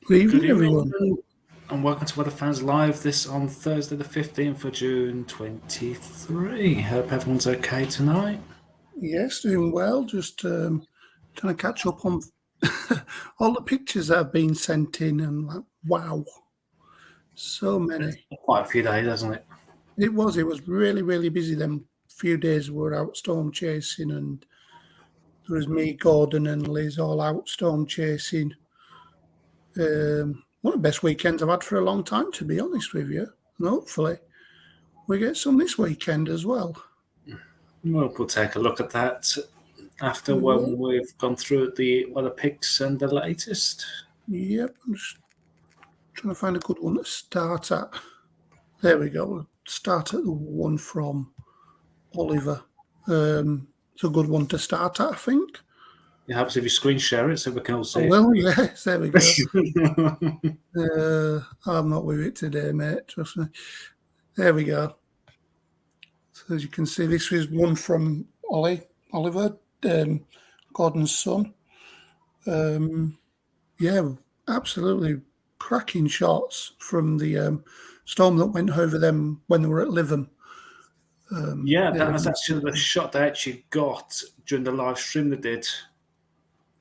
Good evening, everyone, and welcome to Weather Fans Live. This on Thursday, the 15th of June, 23. Hope everyone's okay tonight. Yes, doing well. Just trying to catch up on all the pictures that have been sent in, and like, wow, so many. Quite a few days, hasn't it? It was really, really busy. Them few days we were out storm chasing, and there was me, Gordon, and Liz all out storm chasing. One of the best weekends I've had for a long time, to be honest with you. And hopefully we get some this weekend as well. We'll take a look at that after when we've gone through the pics and the latest. Yep, I'm just trying to find a good one to start at. There we go. We'll start at the one from Oliver. It's a good one to start at, I think. It helps if you screen share it so we can all see it. Well, yes, there we go. I'm not with it today, mate. Trust me. There we go. So as you can see, this is one from Oliver, Gordon's son. Yeah, absolutely cracking shots from the storm that went over them when they were at Lytham. That was actually the shot they actually got during the live stream they did.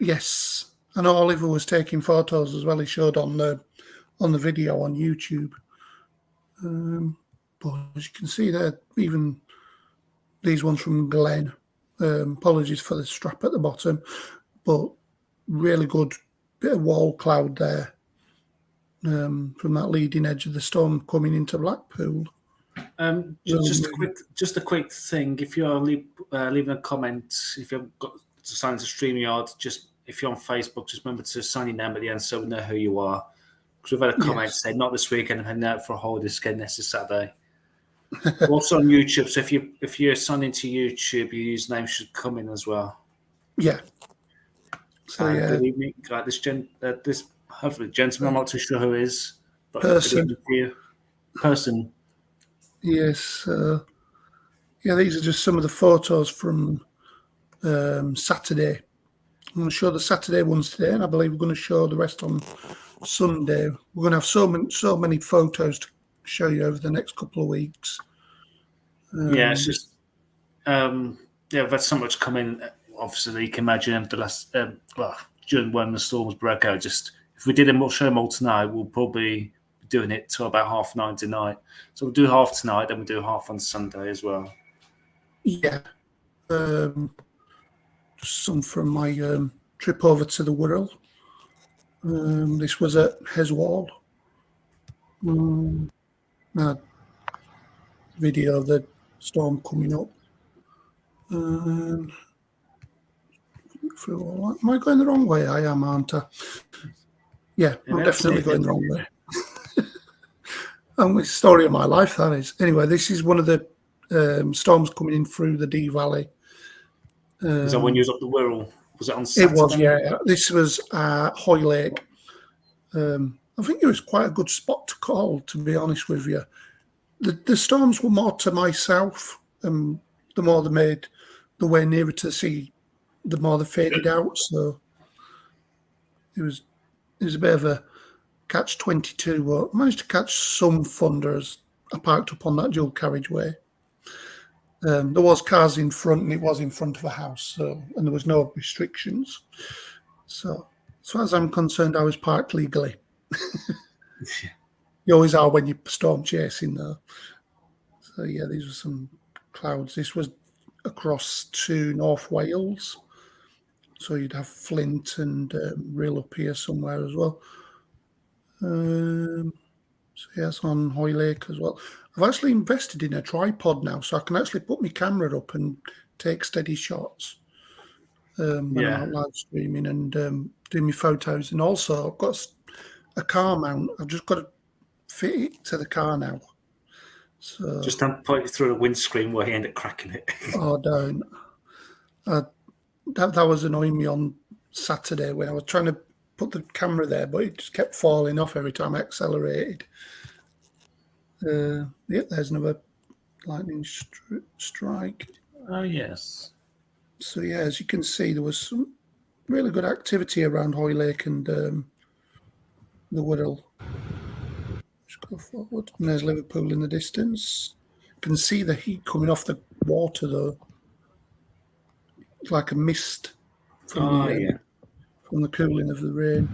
Yes, I know Oliver was taking photos as well. He showed on the video on YouTube. But as you can see there, even these ones from Glenn. Apologies for the strap at the bottom, but really good bit of wall cloud there from that leading edge of the storm coming into Blackpool. Just a quick thing. If you are leaving a comment, if you haven't got to sign into StreamYard, just if you're on Facebook, just remember to sign your name at the end so we know who you are. Because we've had a comment say not this weekend, I'm heading out for a holiday again next Saturday. Also on YouTube, so if you're signed into YouTube, your username should come in as well. Yeah. So and yeah, good evening, this hopefully gentleman. I'm not too sure who it is, but person. good evening to you. Person. Yes. Yeah, these are just some of the photos from Saturday. I'm going to show the Saturday ones today, and I believe we're going to show the rest on Sunday. We're going to have so many photos to show you over the next couple of weeks. Yeah, it's just we've had so much come in. Obviously, you can imagine the last during when the storms broke out. Just if we did a show them all tonight, we'll probably be doing it till about 9:30 tonight. So we'll do half tonight, then we'll do half on Sunday as well. Yeah. Just some from my trip over to the Wirral. This was at Heswall. Video of the storm coming up. Through all that. Am I going the wrong way? I am, aren't I? Yeah, I'm definitely going the wrong way. And the story of my life, that is. Anyway, this is one of the storms coming in through the Dee Valley. Is that when you was up the Wirral? Was it on Saturday? It was, yeah. This was Hoy Lake. I think it was quite a good spot to call, to be honest with you. The storms were more to my south, and the more they made the way nearer to the sea, the more they faded out. So it was a bit of a catch-22. But I managed to catch some thunder as I parked up on that dual carriageway. There was cars in front, and it was in front of a house, and there was no restrictions. So as far as I'm concerned, I was parked legally. You always are when you're storm chasing, though. So yeah, these were some clouds. This was across to North Wales, so you'd have Flint and Rhyl up here somewhere as well. So yeah, it's on Hoy Lake as well. I've actually invested in a tripod now, so I can actually put my camera up and take steady shots when I'm out live streaming and do my photos. And also, I've got a car mount. I've just got to fit it to the car now. So just don't put it through a windscreen where you end up cracking it. Oh, don't. That was annoying me on Saturday when I was trying to put the camera there, but it just kept falling off every time I accelerated. There's another lightning strike. Oh, yes. So, yeah, as you can see, there was some really good activity around Hoy Lake and the Wirral. Just go forward. And there's Liverpool in the distance. You can see the heat coming off the water, though. It's like a mist from the cooling of the rain.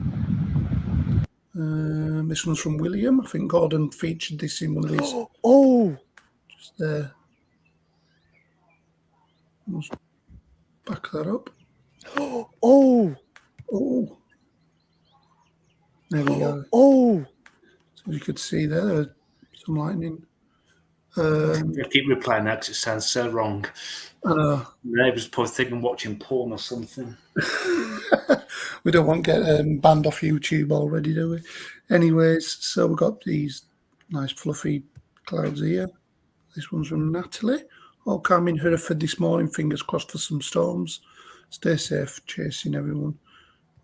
This one's from William. I think Gordon featured this in one of his. Just there. Let's back that up. There we go. So you could see there was some lightning. I keep replaying that because it sounds so wrong. The neighbours probably thinking watching porn or something. We don't want to get banned off YouTube already, do we? Anyways, so we've got these nice fluffy clouds here. This one's from Natalie. All calm in Hereford this morning. Fingers crossed for some storms. Stay safe, chasing everyone.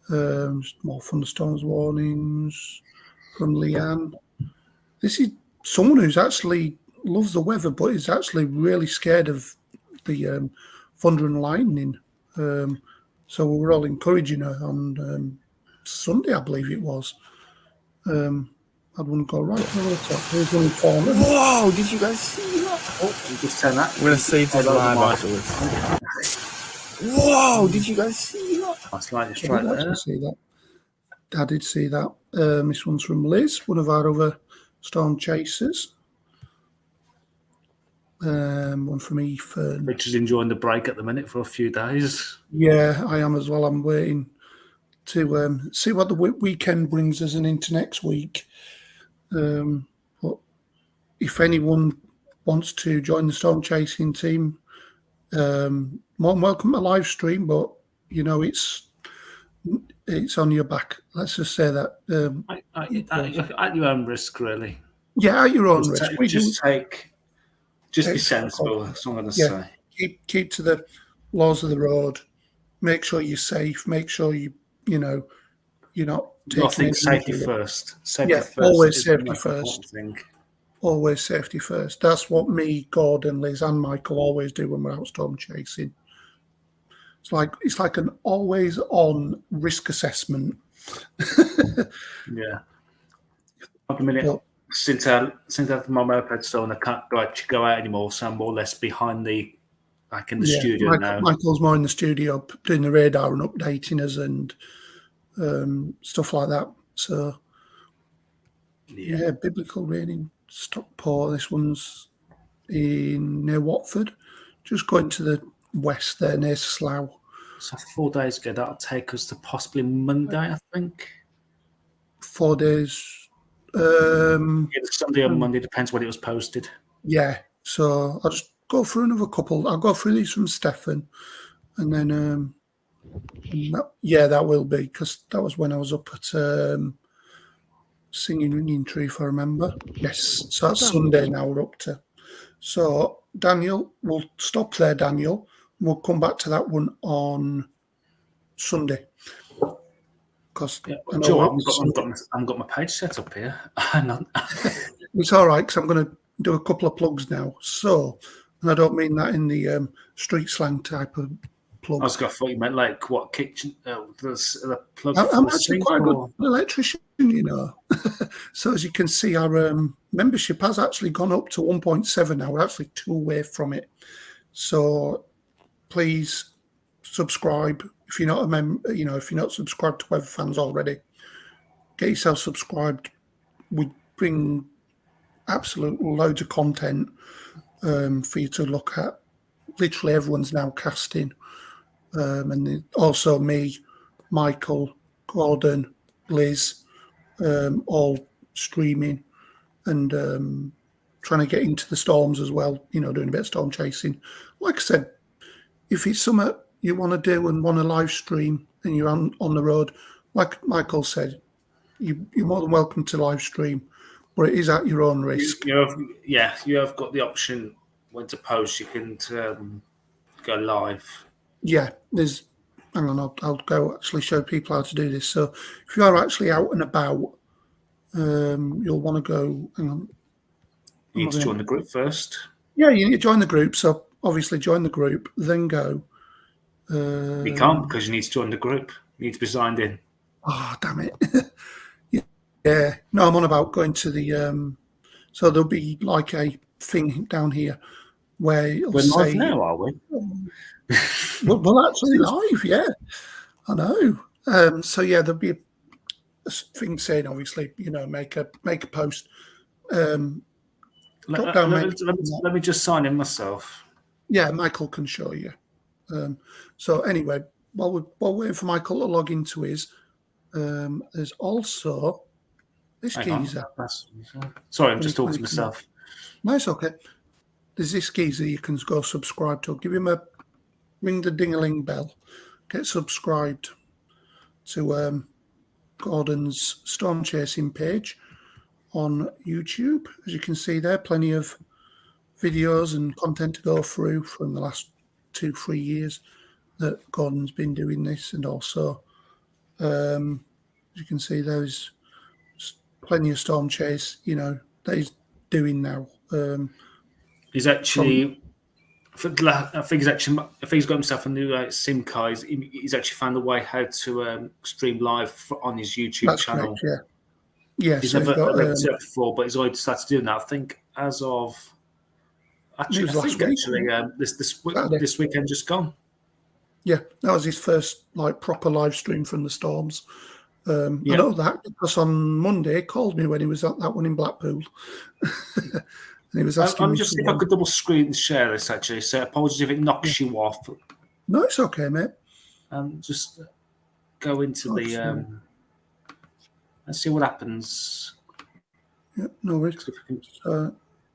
More thunderstorms warnings from Leanne. This is someone who's actually loves the weather, but is actually really scared of the thunder and lightning. So we were all encouraging her on Sunday, I believe it was. I wouldn't go right over the top. Here's one falling. Whoa! Did you guys see that? Oh, you just turn that. I'm gonna save this live afterwards. Whoa! Did you guys see that? That's lightning strike there. See that. I did see that. This one's from Liz, one of our other storm chasers. One from Ethan. Richard's enjoying the break at the minute for a few days. Yeah, I am as well. I'm waiting to see what the weekend brings us and into next week. But if anyone wants to join the storm chasing team, more than welcome to live stream. But it's on your back. Let's just say that. At your own risk, really. Yeah, at your own risk. Just be sensible. That's all I'm going to say. Keep to the laws of the road. Make sure you're safe. Make sure you're not taking. I think safety first. Always safety first. Always safety first. That's what me, Gordon, Liz, and Michael always do when we're out storm chasing. It's like an always on risk assessment. Yeah. A minute. Since I have my moped stolen, I can't go out anymore. So I'm more or less behind in the studio now. Michael's more in the studio doing the radar and updating us and stuff like that. So biblical raining Stockport. This one's near Watford, just going to the west there near Slough. So 4 days ago, that'll take us to possibly Monday, I think. 4 days. Sunday or Monday, depends when it was posted. Yeah, so I'll just go through another couple. I'll go through these from Stefan, and then that will be, because that was when I was up at Singing Ringing Tree, if I remember. Yes, so that's Sunday now we're up to. So Daniel, we'll stop there, Daniel. We'll come back to that one on Sunday. Because I've got my page set up here. Hang on. It's all right, because I'm going to do a couple of plugs now. So, and I don't mean that in the street slang type of plug. I thought you meant like what kitchen? The plug. I'm actually quite a good electrician, So as you can see, our membership has actually gone up to 1.7 now. We're actually 2 away from it. So please subscribe. If you're not a member, if you're not subscribed to Weather Fans already, get yourself subscribed. We bring absolute loads of content for you to look at. Literally everyone's now casting. And also me, Michael, Gordon, Liz, all streaming and trying to get into the storms as well, doing a bit of storm chasing. Like I said, if it's something you want to do and want to live stream and you're on the road, like Michael said, you're more than welcome to live stream, but it is at your own risk. You have got the option when to post. You can go live. Yeah, hang on, I'll go actually show people how to do this. So if you are actually out and about, you'll want to go, hang on. You need to join the group first. Yeah, you need to join the group. So obviously join the group, then go. You can't, because you need to join the group. You need to be signed in. Oh, damn it. Yeah. No, I'm on about going to the... so there'll be like a thing down here where it'll say... We're live now, are we? We're actually live, yeah. I know. So, yeah, there'll be a thing saying, obviously, make a post. Let me just sign in myself. Yeah, Michael can show you. So anyway, while we're waiting for Michael to log into his, there's also this geezer. Sorry, I'm just talking to myself. No, it's okay. There's this geezer you can go subscribe to. Give him a ring the ding-a-ling bell. Get subscribed to Gordon's storm chasing page on YouTube. As you can see there, plenty of videos and content to go through from the last 2-3 years that Gordon's been doing this, and also as you can see there's plenty of storm chase that he's doing now. He's actually I think he's got himself a new SIM card. He's actually found a way how to stream live on his YouTube channel. Correct, yeah. He's never done it before, but he's already started doing that. I think as of this weekend just gone. Yeah, that was his first proper live stream from the storms. I know that because on Monday he called me when he was at that one in Blackpool. And he was asking me. Just if I could double screen share this actually. So apologies if it knocks you off. No, it's okay, mate. Just go into let's see what happens. Yeah, no worries.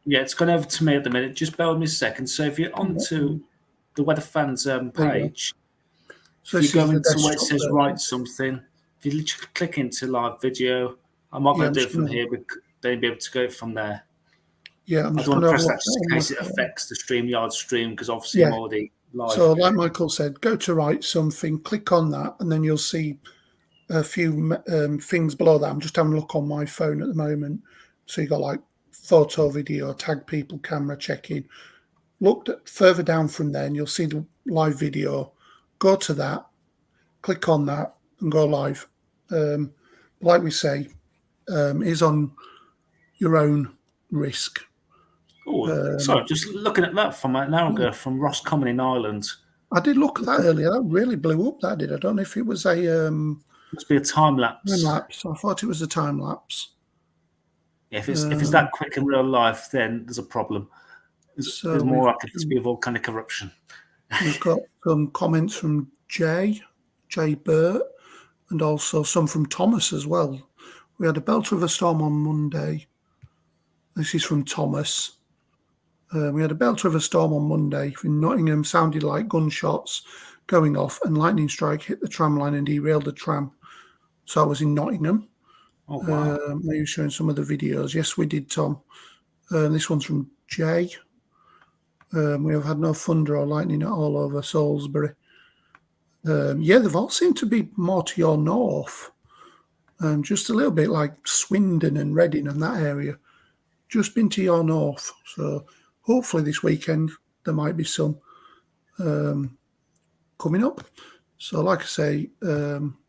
Yeah, it's gone over to me at the minute. Just bear with me a second. So if you're onto the Weather Fans page, So if you this is go the into where it desktop says version. write something, if you literally click into live video, I'm not going to do it from here, but they'll be able to go from there. Yeah, I'm I just don't going want to to have a press look that just in at case it my phone. affects the StreamYard stream, because obviously I'm already live. So, like Michael said, go to write something, click on that, and then you'll see a few things below that. I'm just having a look on my phone at the moment. So you got like photo, video, tag people, camera, check-in. Look further down from there, and you'll see the live video. Go to that, click on that, and go live. Like we say, is on your own risk. Oh, sorry, just looking at that from an hour ago from Roscommon in Ireland. I did look at that earlier. That really blew up. That did. I don't know if it was a Must be a time lapse. time lapse. I thought it was a time lapse. Yeah, if it's that quick in real life, then there's a problem. There's more likely to be a volcanic eruption. We've got some comments from Jay Burt, and also some from Thomas as well. We had a belter of a storm on Monday. This is from Thomas. We had a belter of a storm on Monday in Nottingham. Sounded like gunshots going off, and lightning strike hit the tram line and derailed the tram. So I was in Nottingham. Oh, wow. Are you showing some of the videos? Yes, we did, Tom. This one's from Jay. We have had no thunder or lightning at all over Salisbury. Yeah, they've all seemed to be more to your north. Just a little bit like Swindon and Reading and that area. Just been to your north. So hopefully this weekend there might be some coming up. So like I say,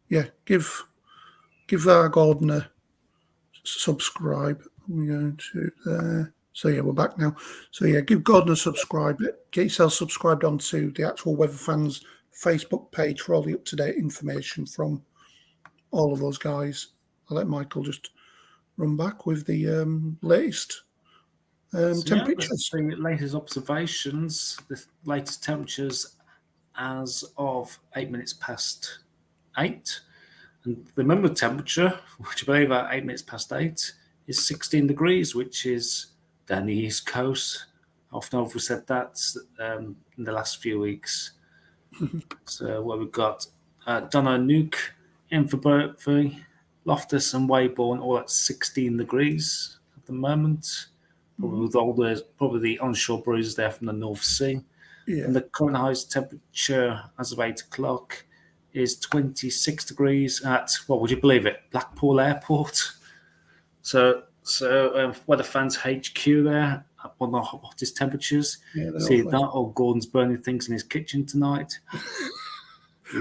yeah, give our Gordon a subscribe. I'm going to there. So yeah, we're back now. So yeah, give Gordon a subscribe. Get yourself subscribed onto the actual Weather Fans Facebook page for all the up-to-date information from all of those guys. I'll let Michael just run back with the latest temperatures. The latest observations, the latest temperatures as of 8 minutes past 8. And the minimum temperature, which I believe at 8 minutes past 8, is 16 degrees, which is down the east coast. Often I've said that in the last few weeks. So what we've got, Nuke, Inverbervie, Loftus and Weybourne all at 16 degrees at the moment. Probably with all the onshore breezes there from the North Sea. Yeah. And the current highest temperature as of 8 o'clock is 26 degrees at, what would you believe it, Blackpool Airport. So Weather Fans HQ there, up on the hottest temperatures. Yeah, see that, or Gordon's burning things in his kitchen tonight.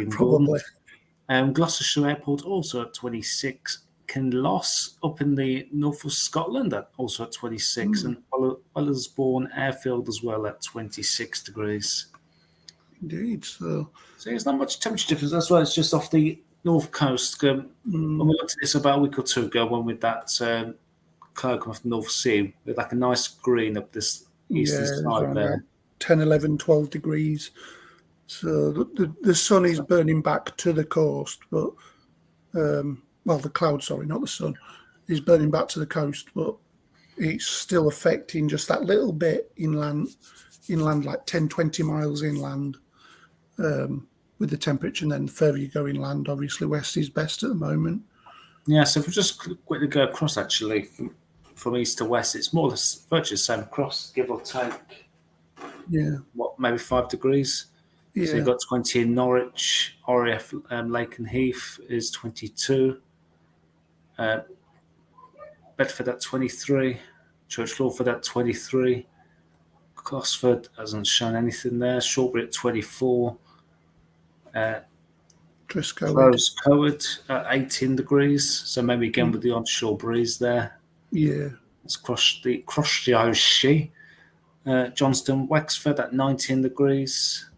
Probably. Gloucestershire Airport also at 26. Kinloss up in the north of Scotland at also at 26, and Wellersbourne Airfield as well at 26 degrees. Indeed. So there's not much temperature difference. That's why it's just off the north coast. When we looked at this about a week or two ago, when with that cloud coming off the North Sea, with like a nice green up this eastern side there. 10, 11, 12 degrees. So the sun is burning back to the coast, but the cloud, sorry, not the sun, is burning back to the coast, but it's still affecting just that little bit inland like 10, 20 miles inland with the temperature. And then the further you go inland, obviously west is best at the moment. Yeah, so if we just quickly go across, actually, from east to west, it's more or less virtually the same across, give or take. Yeah. Maybe 5 degrees? Yeah. So you've got 20 in Norwich, RAF Lake and Heath is 22. Bedford at 23, Church Lawford at 23, Cosford hasn't shown anything there, Shortbury at 24, Coed at 18 degrees, so maybe again with the onshore breeze there. Yeah. It's across the Sea. Johnston, Wexford at 19 degrees,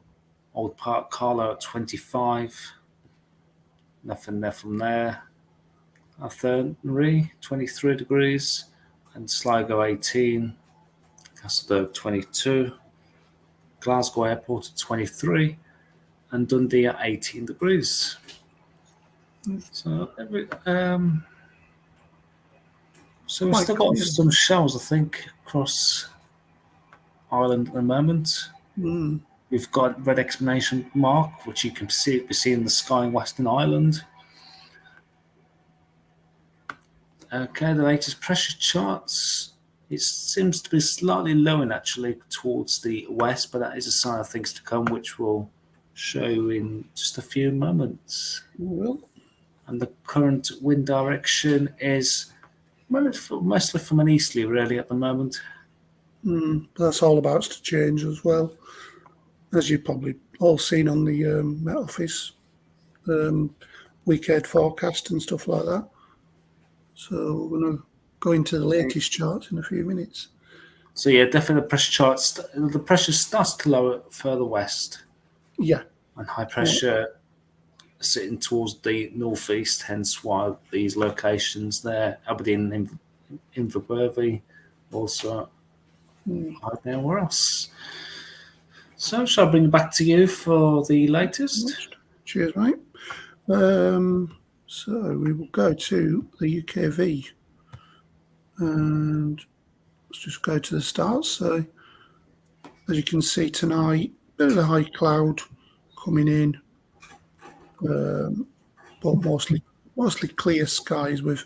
Old Park, Carlow at 25, nothing there from there. Athenry, 23 degrees, and Sligo, 18, Castledoe, 22, Glasgow Airport at 23, and Dundee at 18 degrees. So we've still got some showers, I think, across Ireland at the moment. We've got red exclamation mark, which you can see in the sky in Western Island. Okay, the latest pressure charts. It seems to be slightly lowering actually towards the west, but that is a sign of things to come, which we'll show in just a few moments. Well, And the current wind direction is mostly from an easterly, really, at the moment. that's all about to change as well, as you've probably all seen on the Met Office weekend forecast and stuff like that. So we're going to go into the latest charts in a few minutes. So yeah, definitely the pressure starts to lower further west. Yeah. And high pressure sitting towards the northeast, hence why these locations there, Aberdeen and Inverbervie, also right there. Where else? So shall I bring it back to you for the latest? Cheers, mate. So we will go to the UKV and let's just go to the start. So as you can see tonight, bit of a high cloud coming in, but mostly clear skies with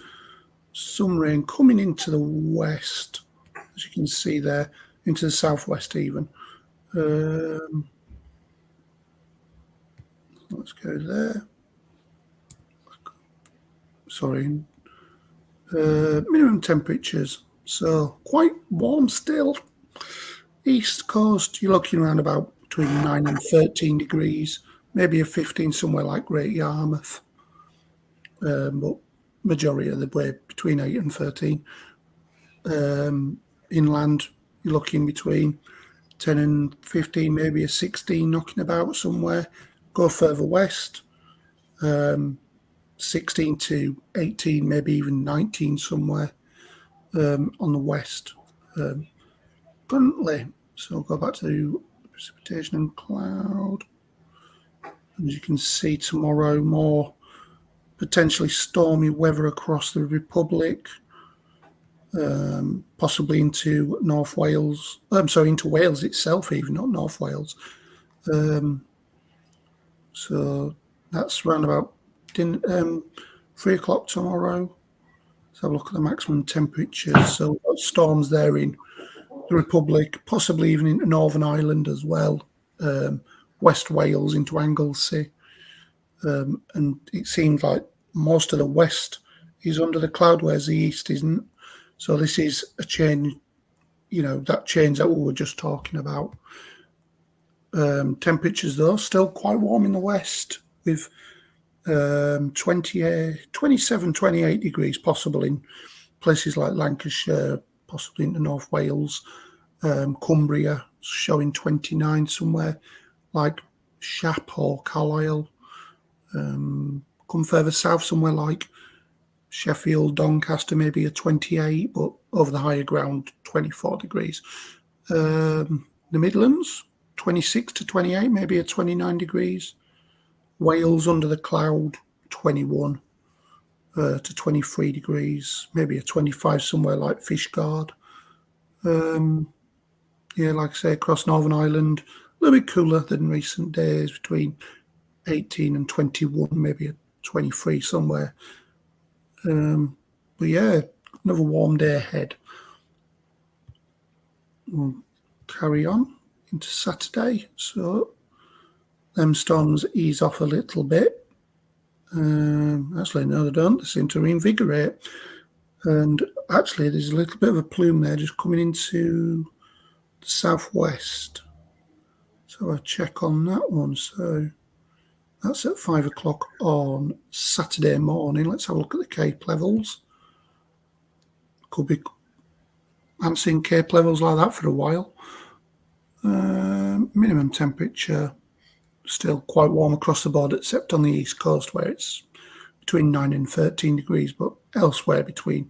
some rain coming into the west, as you can see there, into the southwest even. Let's go there. Sorry. Minimum temperatures. So quite warm still. East coast, you're looking around about between 9 and 13 degrees, maybe a 15 somewhere like Great Yarmouth. But majority of the way between 8 and 13. Inland, you're looking between 10 and 15, maybe a 16 knocking about somewhere. Go further west, 16 to 18, maybe even 19 somewhere on the west. Currently, so we'll go back to precipitation and cloud. As you can see, tomorrow more potentially stormy weather across the Republic, possibly into North Wales. Into Wales itself, even not North Wales. So that's around about 3 o'clock tomorrow. Let's have a look at the maximum temperatures. So storms there in the Republic, possibly even into Northern Ireland as well. West Wales into Anglesey. And it seems like most of the west is under the cloud, whereas the east isn't. So this is a change, that change that we were just talking about. Temperatures, though, still quite warm in the west with 27, 28 degrees possible in places like Lancashire, possibly into North Wales, Cumbria showing 29 somewhere like Shap or Carlisle. Come further south somewhere like Sheffield, Doncaster, maybe a 28, but over the higher ground, 24 degrees. The Midlands, 26 to 28, maybe a 29 degrees. Wales under the cloud, 21 to 23 degrees, maybe a 25 somewhere like Fishguard. Like I say, across Northern Ireland, a little bit cooler than recent days, between 18 and 21, maybe a 23 somewhere. But yeah, another warm day ahead. We'll carry on into Saturday. So them storms ease off a little bit. Actually, no, they don't. They seem to reinvigorate. And actually, there's a little bit of a plume there just coming into the southwest. So I'll check on that one. So that's at 5 o'clock on Saturday morning. Let's have a look at the Cape levels. Could be. I haven't seen Cape levels like that for a while. Minimum temperature still quite warm across the board, except on the east coast where it's between 9 and 13 degrees, but elsewhere between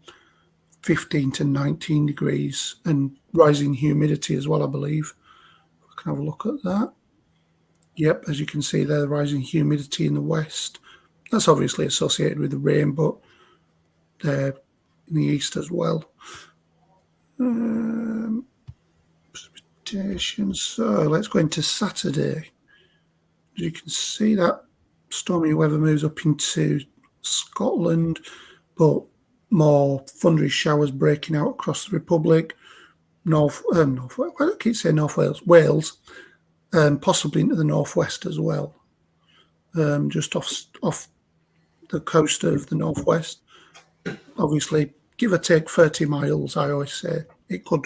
15 to 19 degrees and rising humidity as well, I believe. I can have a look at that. Yep, as you can see there, the rising humidity in the west. That's obviously associated with the rain, but they're in the east as well. precipitation. So let's go into Saturday. As you can see, that stormy weather moves up into Scotland, but more thundery showers breaking out across the Republic, North Wales, I keep saying North Wales, and possibly into the northwest as well, just off the coast of the northwest. Obviously, give or take 30 miles, I always say. It could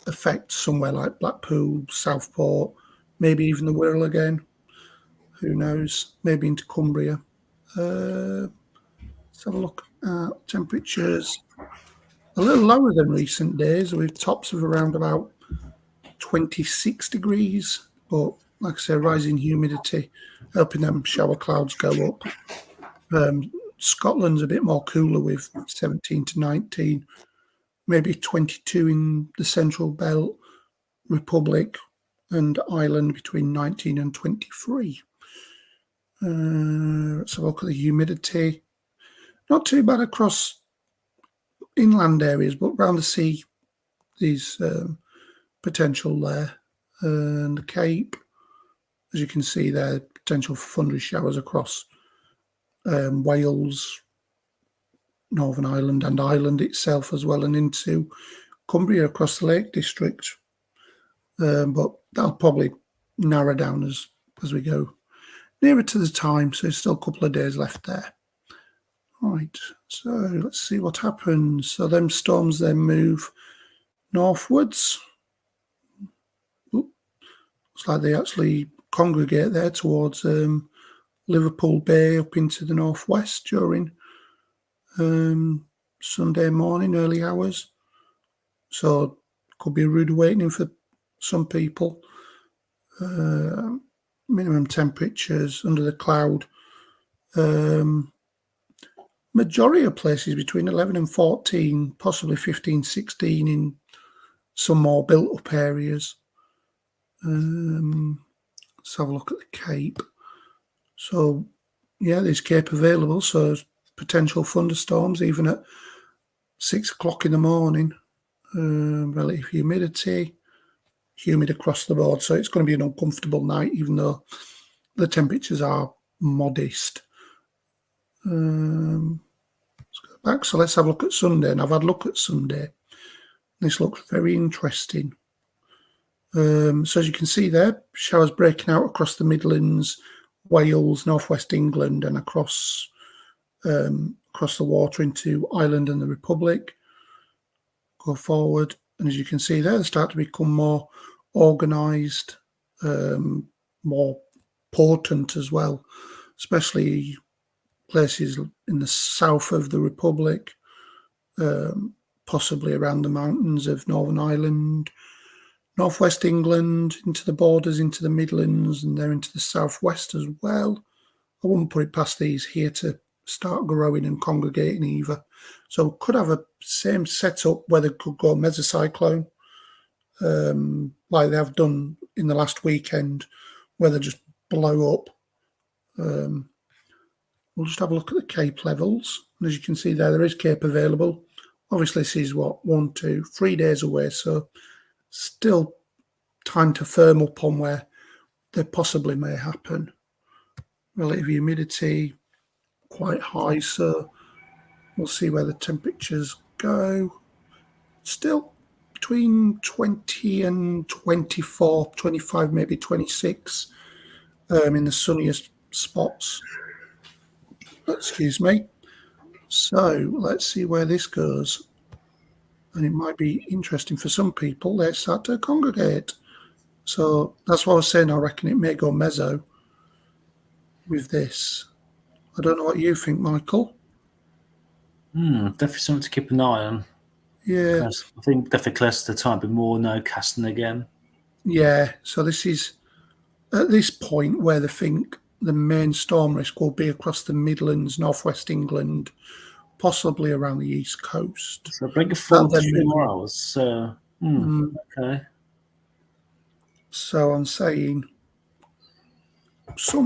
affect somewhere like Blackpool, Southport, maybe even the Wirral again. Who knows? Maybe into Cumbria. Let's have a look at temperatures. A little lower than recent days, with tops of around about 26 degrees. But like I say, rising humidity, helping them shower clouds go up. Scotland's a bit more cooler with 17 to 19, maybe 22 in the Central Belt, Republic and Ireland between 19 and 23. Let's have a look at the humidity. Not too bad across inland areas, but around the sea, these potential there. And the Cape, as you can see there, potential for thundery showers across Wales, Northern Ireland and Ireland itself as well, and into Cumbria across the Lake District. But that'll probably narrow down as we go nearer to the time, so there's still a couple of days left there. Right, so let's see what happens. So them storms then move northwards. Looks like they actually congregate there towards Liverpool Bay up into the northwest during Sunday morning, early hours. So could be a rude awakening for some people. Minimum temperatures under the cloud. Majority of places between 11 and 14, possibly 15, 16 in some more built-up areas. Let's have a look at the Cape. So, yeah, there's Cape available, so potential thunderstorms even at 6 o'clock in the morning. Relative humidity, humid across the board, so it's going to be an uncomfortable night, even though the temperatures are modest. Let's go back. So let's have a look at Sunday, and I've had a look at Sunday. This looks very interesting. So as you can see there, showers breaking out across the Midlands, Wales, Northwest England, and across the water into Ireland and the Republic. Go forward, and as you can see there, they start to become more organised, more potent as well, especially places in the south of the Republic, possibly around the mountains of Northern Ireland, Northwest England, into the borders, into the Midlands, and they're into the southwest as well. I wouldn't put it past these here to start growing and congregating either. So could have a same setup where they could go mesocyclone, like they have done in the last weekend, where they just blow up. We'll just have a look at the Cape levels. And as you can see there is Cape available. Obviously, this is 1, 2, 3 days away, so still time to firm up on where they possibly may happen. Relative humidity quite high, so we'll see where the temperatures go. Still between 20 and 24, 25, maybe 26 in the sunniest spots. Excuse me. So let's see where this goes. And it might be interesting for some people. They start to congregate. So that's what I was saying. I reckon it may go meso with this. I don't know what you think, Michael. Definitely something to keep an eye on. Yeah. I think definitely close to the time, but more no casting again. Yeah. So this is at this point where they think the main storm risk will be across the Midlands, Northwest England, possibly around the East Coast. So bring it forward 3 more hours. Okay. So I'm saying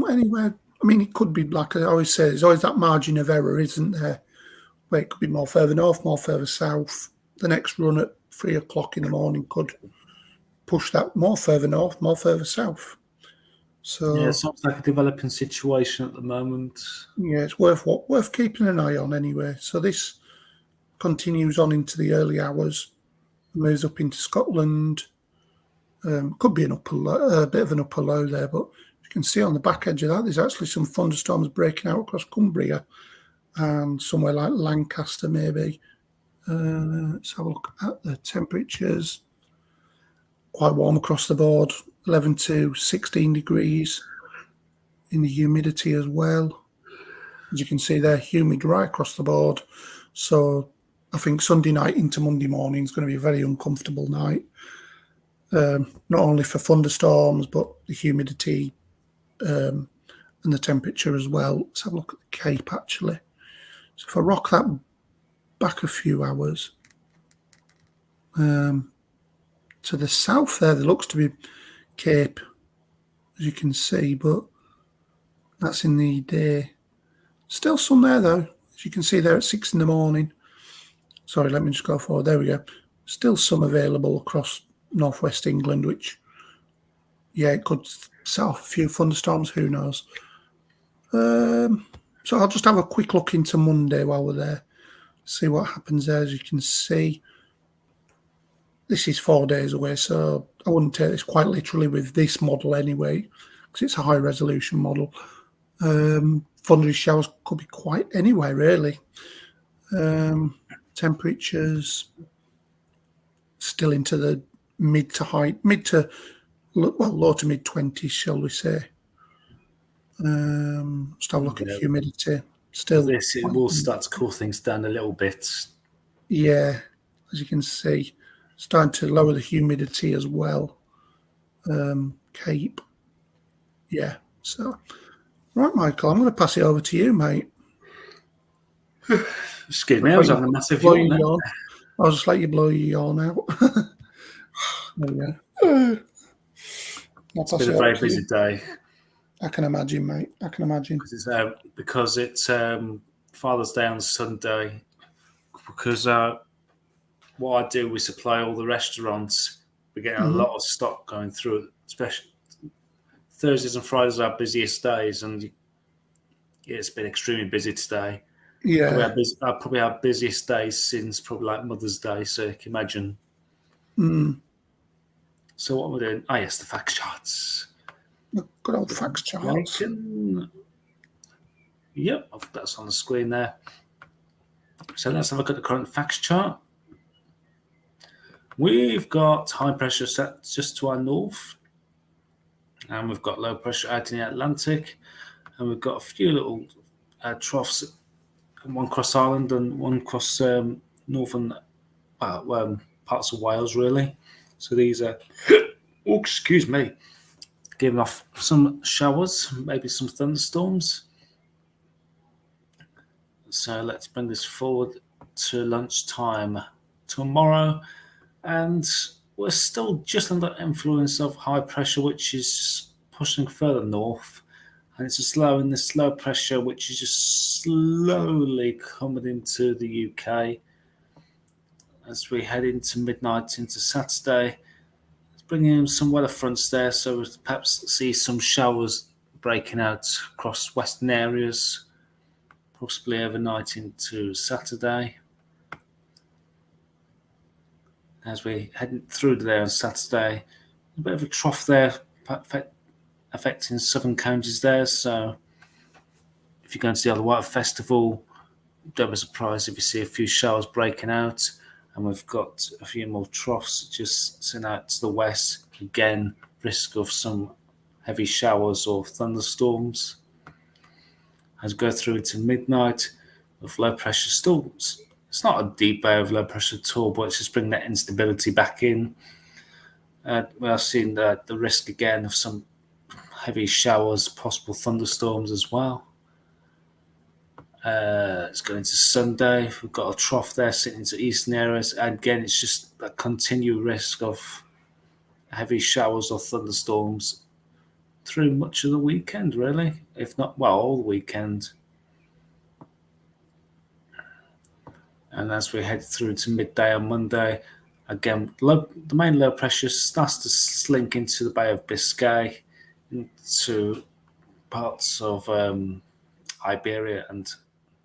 anywhere. I mean, it could be, like I always say, there's always that margin of error, isn't there? Where it could be more further north, more further south. The next run at 3 o'clock in the morning could push that more further north, more further south. So Yeah, it sounds like a developing situation at the moment. yeah, it's worth keeping an eye on anyway. So this continues on into the early hours, moves up into Scotland. Could be a bit of an upper low there, but you can see on the back edge of that, there's actually some thunderstorms breaking out across Cumbria and somewhere like Lancaster, maybe. Let's have a look at the temperatures. Quite warm across the board, 11 to 16 degrees in the humidity as well. As you can see there, humid right across the board. So I think Sunday night into Monday morning is going to be a very uncomfortable night. Not only for thunderstorms, but the humidity and the temperature as well. Let's have a look at the Cape actually. So if I rock that back a few hours, to the south there looks to be Cape, as you can see, but that's in the day. Still some there though, as you can see there at 6 in the morning. Sorry, let me just go forward. There we go. Still some available across northwest England, which, yeah, it could set off a few thunderstorms, who knows. So I'll just have a quick look into Monday while we're there, see what happens there. As you can see, this is 4 days away, so I wouldn't take this quite literally with this model anyway, because it's a high resolution model. Thundery showers could be quite anywhere, really. Temperatures still into the low to mid 20s, shall we say. Just have a look at humidity. Still, This it will start to cool things down a little bit. Yeah, as you can see, starting to lower the humidity as well. Cape. Yeah, so right, Michael, I'm going to pass it over to you, mate. Excuse me, I was having a massive yawn there. I'll just let you blow your yawn out. There we go. It's been a very busy day. I can imagine, mate. I can imagine. Because it's Father's Day on Sunday. Because what I do, we supply all the restaurants. We're getting a lot of stock going through, especially Thursdays and Fridays are our busiest days, and it's been extremely busy today. Yeah. Probably our busiest day since probably like Mother's Day, so you can imagine. So what we're doing? Oh yes, the fact charts. Good old fact charts. Yep, that's on the screen there. So let's have a look at the current facts chart. We've got high pressure set just to our north, and we've got low pressure out in the Atlantic, and we've got a few little troughs, one cross Ireland and one cross northern parts of Wales, really. So these are, excuse me, giving off some showers, maybe some thunderstorms. So let's bring this forward to lunchtime tomorrow. And we're still just under influence of high pressure, which is pushing further north. And it's just allowing this low pressure, which is just slowly coming into the UK as we head into midnight into Saturday. It's bringing in some weather fronts there, so we'll perhaps see some showers breaking out across western areas, possibly overnight into Saturday. As we head through there on Saturday, a bit of a trough there affecting southern counties there. So if you're going to the Other Water Festival, don't be surprised if you see a few showers breaking out. And we've got a few more troughs just sent out to the west. Again, risk of some heavy showers or thunderstorms. As we go through to midnight, with low pressure still, it's not a deep area of low pressure at all, but it's just bringing that instability back in. We are seeing the risk again of some heavy showers, possible thunderstorms as well. It's going into Sunday. We've got a trough there sitting into eastern areas. And again, it's just a continued risk of heavy showers or thunderstorms through much of the weekend, really. If not, well, all the weekend. And as we head through to midday on Monday, Again, the main low pressure starts to slink into the Bay of Biscay, into parts of Iberia and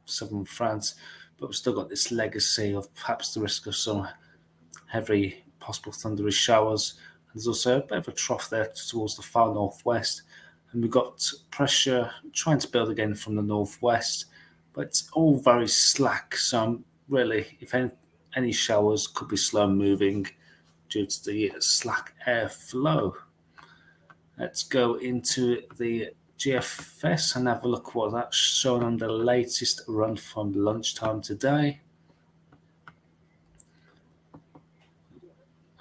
southern France, but we've still got this legacy of perhaps the risk of some heavy possible thundery showers. There's also a bit of a trough there towards the far northwest, and we've got pressure trying to build again from the northwest, but it's all very slack. So really, if any showers could be slow moving due to the slack airflow. Let's go into the GFS and have a look what that's showing on the latest run from lunchtime today.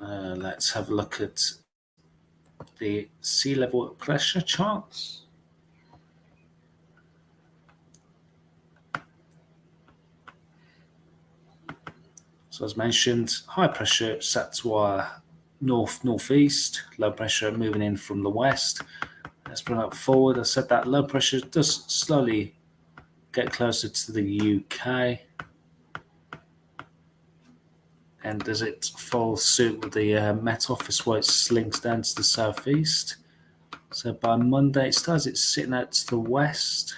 Let's have a look at the sea level pressure charts. So as mentioned, high pressure set to our northeast, low pressure moving in from the west. Let's bring that forward. I said that low pressure does slowly get closer to the UK. And does it follow suit with the Met Office where it slinks down to the southeast? So by Monday, it starts it's sitting out to the west.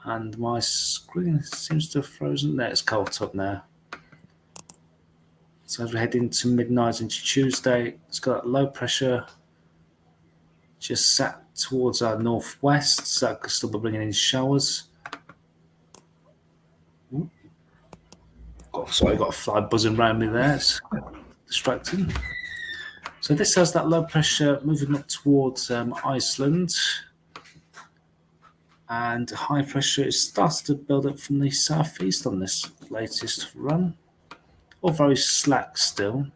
And my screen seems to have frozen. There, it's caught up now. So as we head into midnight into Tuesday, it's got low pressure just sat towards our northwest, so that could still be bringing in showers. Oh, sorry, I got a fly buzzing around me there. It's distracting. So this has that low pressure moving up towards Iceland, and high pressure is starting to build up from the southeast on this latest run. All very slack still.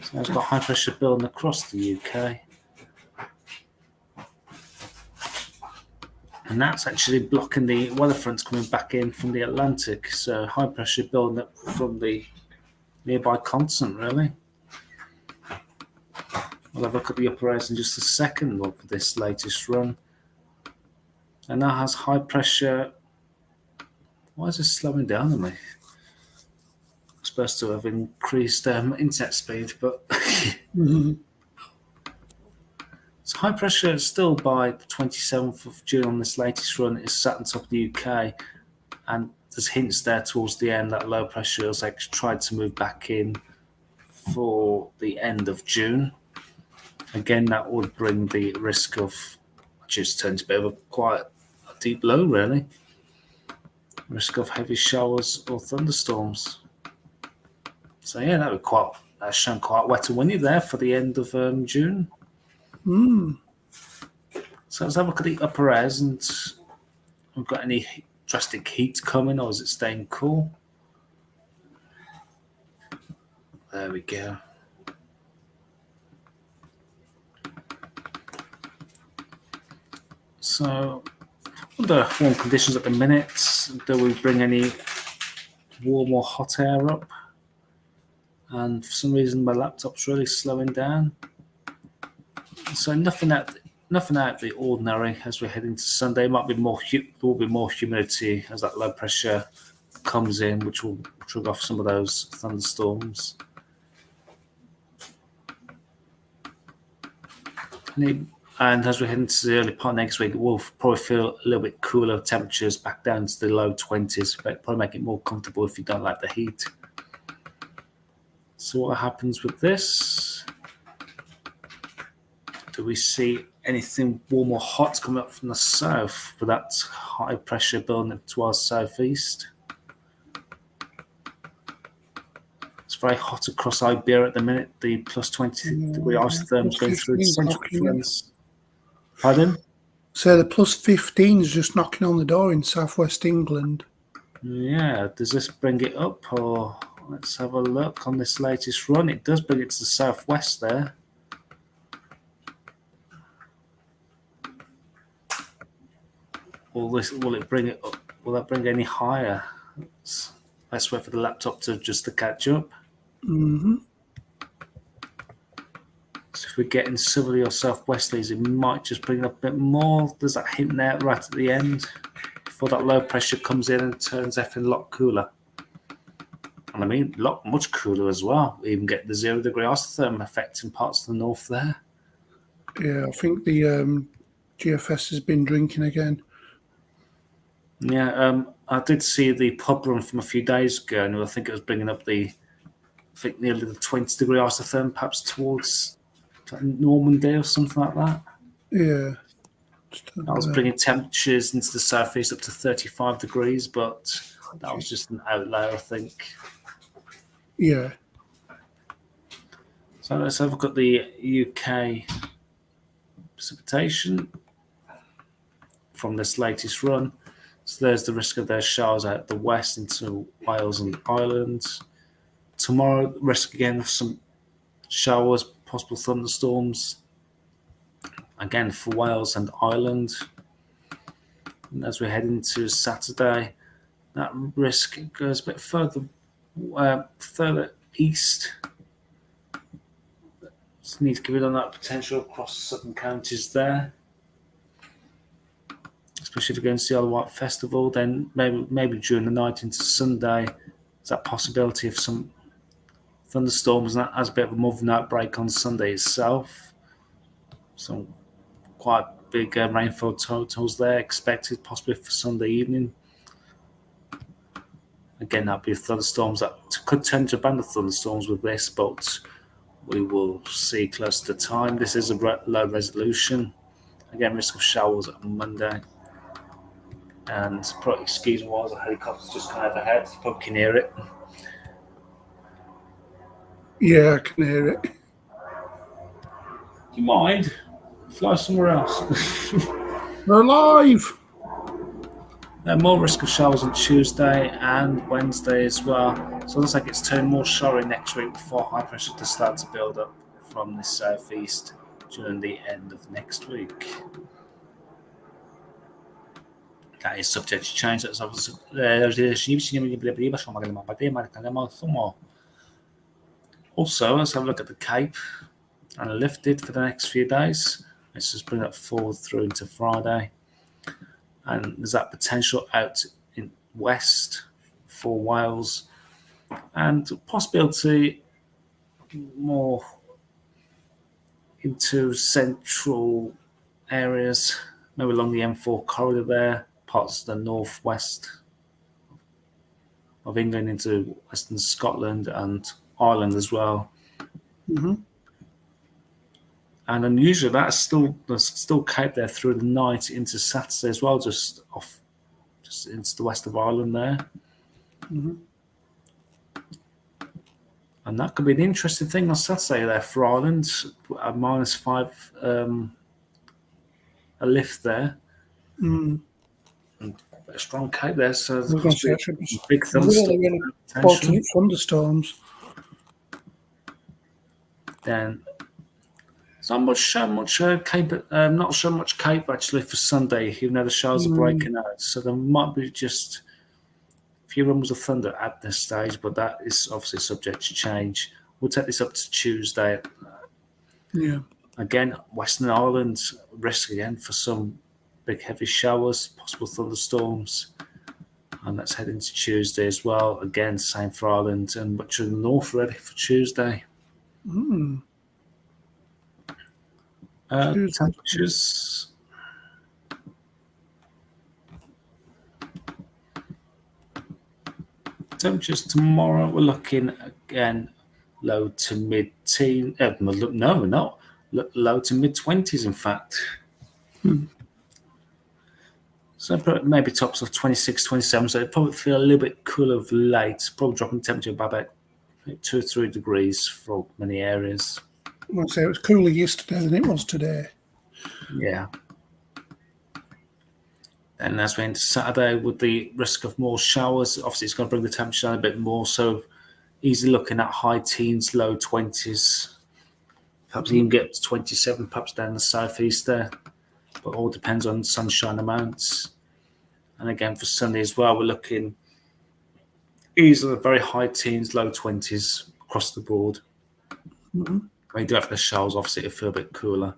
So it's got high pressure building across the UK. And that's actually blocking the weather fronts coming back in from the Atlantic. So high pressure building up from the nearby continent, really. We'll have a look at the upper airs in just a second of this latest run. And that has high pressure. Why is it slowing down on me? I'm supposed to have increased internet speed, but so high pressure still by the 27th of June on this latest run is sat on top of the UK, and there's hints there towards the end that low pressure has actually tried to move back in for the end of June. Again, that would bring the risk of just turns a bit of quite a deep low, really. Risk of heavy showers or thunderstorms. So yeah, that's shown quite wet and windy there for the end of June. So let's have a look at the upper airs, and we've got any drastic heat coming, or is it staying cool? There we go. So under warm conditions at the minute, do we bring any warm or hot air up? And for some reason my laptop's really slowing down. So nothing out of the ordinary as we head into Sunday. There will be more humidity as that low pressure comes in, which will trigger off some of those thunderstorms. And as we head into the early part of next week, we'll probably feel a little bit cooler temperatures back down to the low 20s, but probably make it more comfortable if you don't like the heat. So what happens with this? Do we see anything warm or hot coming up from the south with that high pressure building up to our southeast? It's very hot across Iberia at the minute. The plus 20 degree isotherms going through the central France. Pardon? So the plus 15 is just knocking on the door in southwest England. Yeah, does this bring it up? Or let's have a look on this latest run. It does bring it to the southwest there. Will it bring it up? Will that bring any higher? Let's wait for the laptop to catch up. So if we get in southerly or southwesterlies, it might just bring it up a bit more. There's that hint there right at the end before that low pressure comes in and turns everything a lot cooler. And I mean, much cooler as well. We even get the 0 degree isotherm affecting parts of the north there. Yeah, I think the GFS has been drinking again. Yeah, I did see the pub run from a few days ago, and I think it was bringing up nearly the 20 degree isotherm, perhaps towards Normandy or something like that. Yeah. That was bringing temperatures into the southeast up to 35 degrees, but that was just an outlier, I think. Yeah. So let's have a look at the UK precipitation from this latest run. So there's the risk of their showers out the west into Wales and Ireland. Tomorrow, risk again of some showers, possible thunderstorms, again for Wales and Ireland. And as we head into Saturday, that risk goes a bit further east. Just need to give it on that potential across southern counties there. Especially if you're going to see the Isle of Wight Festival, then maybe during the night into Sunday, there's that possibility of some thunderstorms, and that has a bit of a moving outbreak on Sunday itself. Some quite big rainfall totals there expected, possibly for Sunday evening. Again, that'll be thunderstorms that could turn to a band of thunderstorms with this, but we will see close to the time. This is a low resolution. Again, risk of showers on Monday. And probably, excuse me, while the helicopter's just kind of overhead. You probably can hear it. Yeah, I can hear it. Do you mind? Fly somewhere else. We're alive! More risk of showers on Tuesday and Wednesday as well. So it looks like it's turned more showery next week before high pressure to start to build up from the southeast during the end of next week. That is subject to change. That's obviously also, let's have a look at the Cape and lifted for the next few days. Let's just bring that forward through into Friday. And there's that potential out in west for Wales and possibility more into central areas, maybe along the M4 corridor there, parts of the northwest of England into western Scotland and Ireland as well. Mm-hmm. And unusually, there's still Cape there through the night into Saturday as well, just into the west of Ireland there. Mm-hmm. And that could be an interesting thing on Saturday there for Ireland, a -5 a lift there. Mm. And a strong Cape there, so We're going to see big thunderstorms. really important thunderstorms. Then not so much Cape actually for Sunday, even though the showers are breaking out. So there might be just a few rumbles of thunder at this stage, but that is obviously subject to change. We'll take this up to Tuesday. Yeah. Again, Western Ireland risk again for some big heavy showers, possible thunderstorms. And let's head into Tuesday as well. Again, same for Ireland and much of the north ready for Tuesday. Mm. Temperatures. Temperatures tomorrow, we're looking again low to mid-teen. No, we're not. Low to mid-20s, in fact. So maybe tops of 26, 27. So it probably feel a little bit cooler of late. Probably dropping temperature by about 2 or 3 degrees for many areas. I'd say it was cooler yesterday than it was today. Yeah. And as we enter Saturday, with the risk of more showers, obviously it's going to bring the temperature down a bit more. So easily looking at high teens, low 20s. Perhaps even get to 27, perhaps down the southeast there. But all depends on sunshine amounts. And again, for Sunday as well, we're looking easily very high teens, low 20s across the board. Mm-hmm. We do have the showers, obviously, to feel a bit cooler.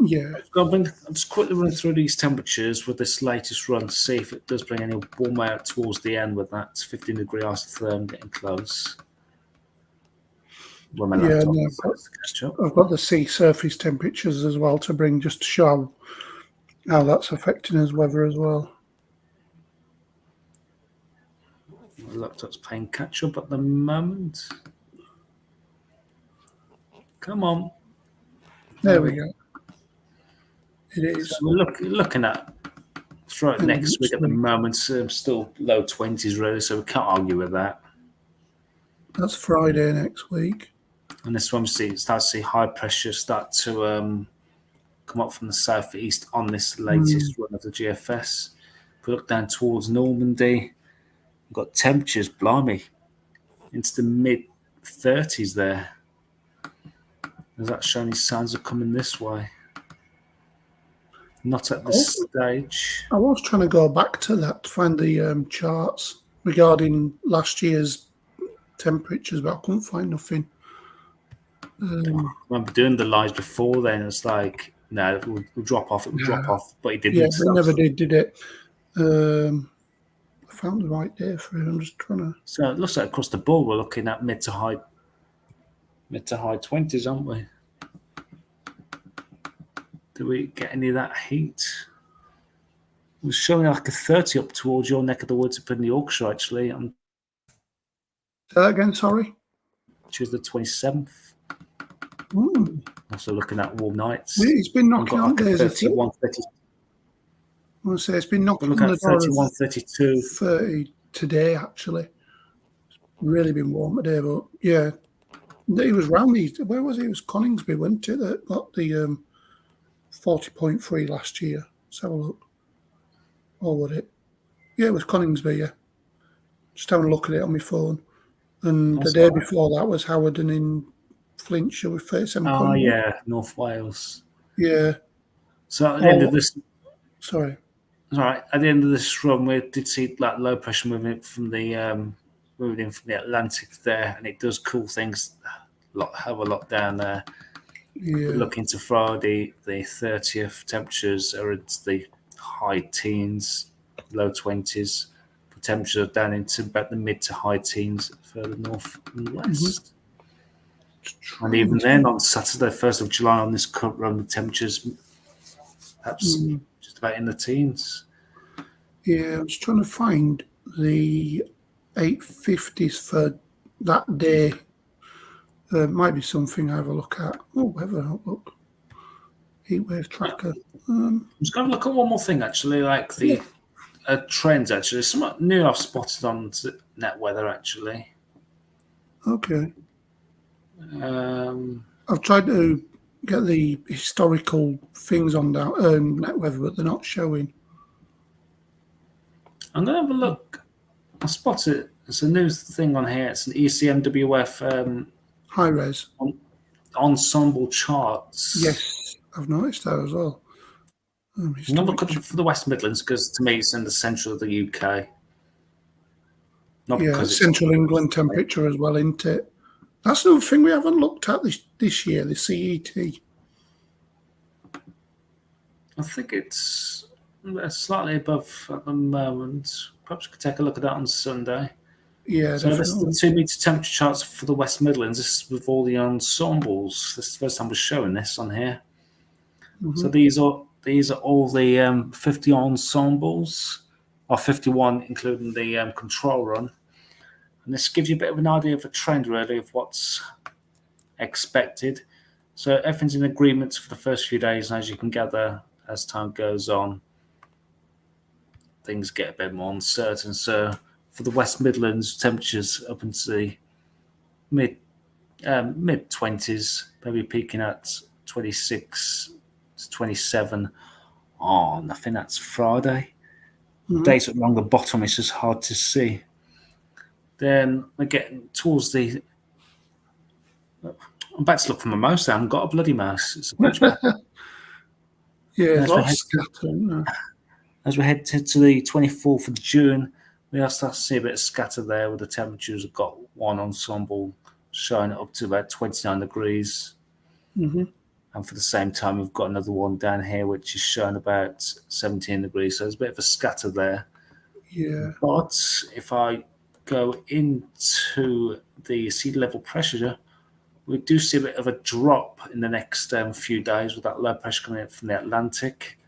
Yeah. I'm just quickly running through these temperatures with this latest run to see if it does bring any warmer out towards the end with that 15-degree isotherm getting close. When my Yeah, laptop and starts to catch up. I've got the sea surface temperatures as well to bring, just to show how that's affecting his weather as well. My laptop's playing catch up at the moment. Come on. There we go. It is. So we're looking at throughout And next week at the moment, still low 20s really, so we can't argue with that. That's Friday next week. And this one, start to see high pressure start to come up from the southeast on this latest run of the GFS. If we look down towards Normandy, we've got temperatures, blimey, into the mid 30s there. Is that showing any signs of coming this way? Not at this stage. I was trying to go back to that to find the charts regarding last year's temperatures, but I couldn't find nothing. I remember doing the lives before then. It's like, no, it will drop off. It will drop off, but it didn't. Yeah, it never did it? I found the right day for it. I'm just trying to. So it looks like across the board we're looking at mid to high 20s, aren't we? Do we get any of that heat? It was showing like a 30 up towards your neck of the woods up in the Yorkshire, actually, on Say that again, sorry. Tuesday the 27th. Also looking at warm nights. It's been knocking on like days. 31, 30. I want to say it's been knocking Look on at the door 31, of 32. 30 today, actually. It's really been warm today, but yeah. It was round these. Where was it? It was Coningsby, wasn't it? That got the 40.3 last year. Let's have a look. Or was it? Yeah, it was Coningsby, yeah. Just having a look at it on my phone. And That's the day all right. before that was Hawarden in Flintshire with 37. Oh, yeah, North Wales. Yeah. So at the end of this, Sorry. all right, at the end of this run, we did see like low pressure moving from the moving in from the Atlantic there, and it does cool things a lot down there. Yeah. But look into Friday, the 30th, temperatures are into the high teens, low 20s. Temperatures are down into about the mid to high teens further north and west. And even then, on Saturday, 1st of July, on this current run, the temperatures perhaps just about in the teens. Yeah, I was trying to find the 850s for that day. Might be something I have a look at. Oh, weather outlook. Heatwave tracker. I'm just going to look at one more thing, actually, like the trends, actually. Something new I've spotted on net weather, actually. Okay. Um, I've tried to get the historical things on net weather, but they're not showing. I'm going to have a look. I spotted it. It's a new thing on here. It's an ECMWF High res. ensemble charts. Yes, I've noticed that as well. I'm going to look at it for the West Midlands because to me it's in the central of the UK. Not because Central England temperature as well, isn't it? That's another thing we haven't looked at this year, the CET. I think it's slightly above at the moment. Perhaps we could take a look at that on Sunday. Yeah, so definitely. this is the 2 metre temperature charts for the West Midlands. This is with all the ensembles. This is the first time we're showing this on here. So these are all the 50 ensembles, or 51 including the control run. And this gives you a bit of an idea of a trend, really, of what's expected. So everything's in agreement for the first few days, and as you can gather, as time goes on, things get a bit more uncertain. So for the West Midlands, temperatures up into the mid 20s, maybe peaking at 26 to 27 on, I think that's Friday. Dates along the bottom, it's just hard to see. Then we're getting towards the. I'm about to look for my mouse. I haven't got a bloody mouse. It's a punchpad. Yeah, as we head to the 24th of June, we are starting to see a bit of scatter there with the temperatures. We've got one ensemble showing up to about 29 degrees. And for the same time, we've got another one down here, which is showing about 17 degrees. So there's a bit of a scatter there. Yeah. But if I go into the sea level pressure, we do see a bit of a drop in the next few days with that low pressure coming in from the Atlantic.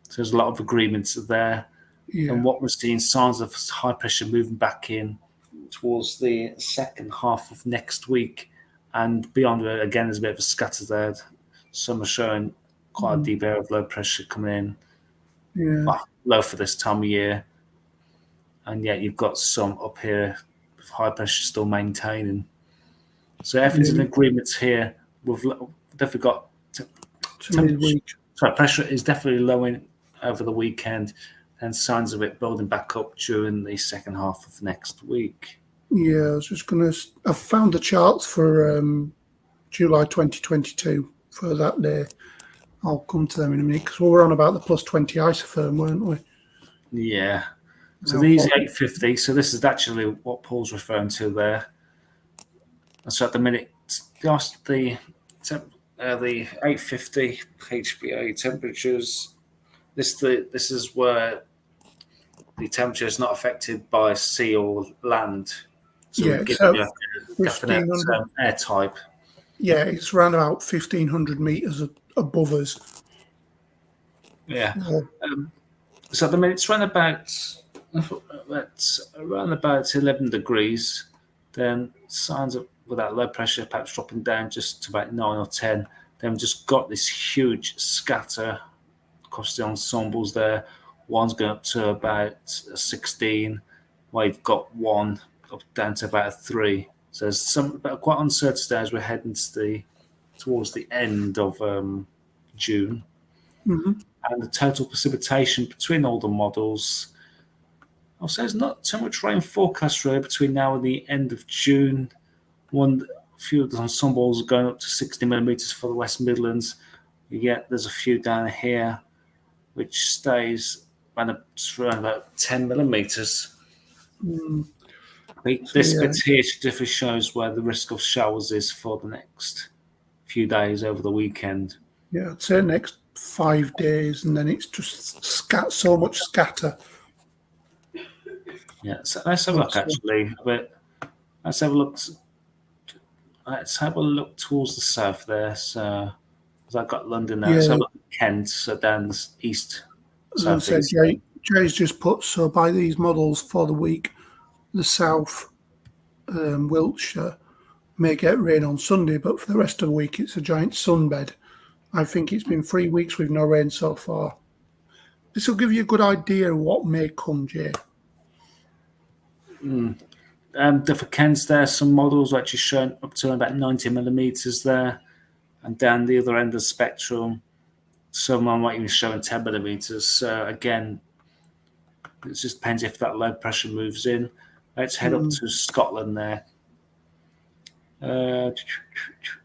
So there's a lot of agreements there. Yeah. And what we're seeing signs of high pressure moving back in towards the second half of next week. And beyond it, again, there's a bit of a scatter there. Some are showing quite a deep area of low pressure coming in. Yeah. Well, low for this time of year. And yet you've got some up here with high pressure still maintaining. So everything's in agreement here. We've definitely got pressure is definitely low over the weekend, and signs of it building back up during the second half of next week. Yeah, I was just going to. I've found the charts for July 2022 for that day. I'll come to them in a minute because we were on about the plus 20 isotherm, weren't we? Yeah. So these 850. So this is actually what Paul's referring to there. So at the minute, the 850 HPA temperatures. This is where the temperature is not affected by sea or land. So yeah, we give so you a definite air type. Yeah, it's around about 1,500 meters above us. Yeah. So at the minute, it's around about 11 degrees. Then signs of with that low pressure perhaps dropping down just to about 9 or 10. Then we've just got this huge scatter across the ensembles there. One's going up to about 16. We've got one up down to about 3. So there's some quite uncertain as we're heading towards the end of June. Mm-hmm. And the total precipitation between all the models, I'll say there's not too much rain forecast really between now and the end of June. A few of the ensembles are going up to 60 millimeters for the West Midlands. There's a few down here which stays around about 10 millimeters. This bit here definitely shows where the risk of showers is for the next few days over the weekend. Yeah, I'd say next 5 days, and then it's just so much scatter. Yeah, so let's have a look actually. Let's have a look. Let's have a look towards the south there. So, I've got London there. Yeah. So look at Kent, so down the east. South east. Jay's just put, so by these models for the week, the south Wiltshire may get rain on Sunday, but for the rest of the week, it's a giant sunbed. I think it's been 3 weeks with no rain so far. This will give you a good idea of what may come, Jay. For Kent's there, some models are actually showing up to about 90 millimeters there, and down the other end of the spectrum, some are not even showing 10 millimeters. So again, it just depends if that low pressure moves in. Let's head up to Scotland there. Actually,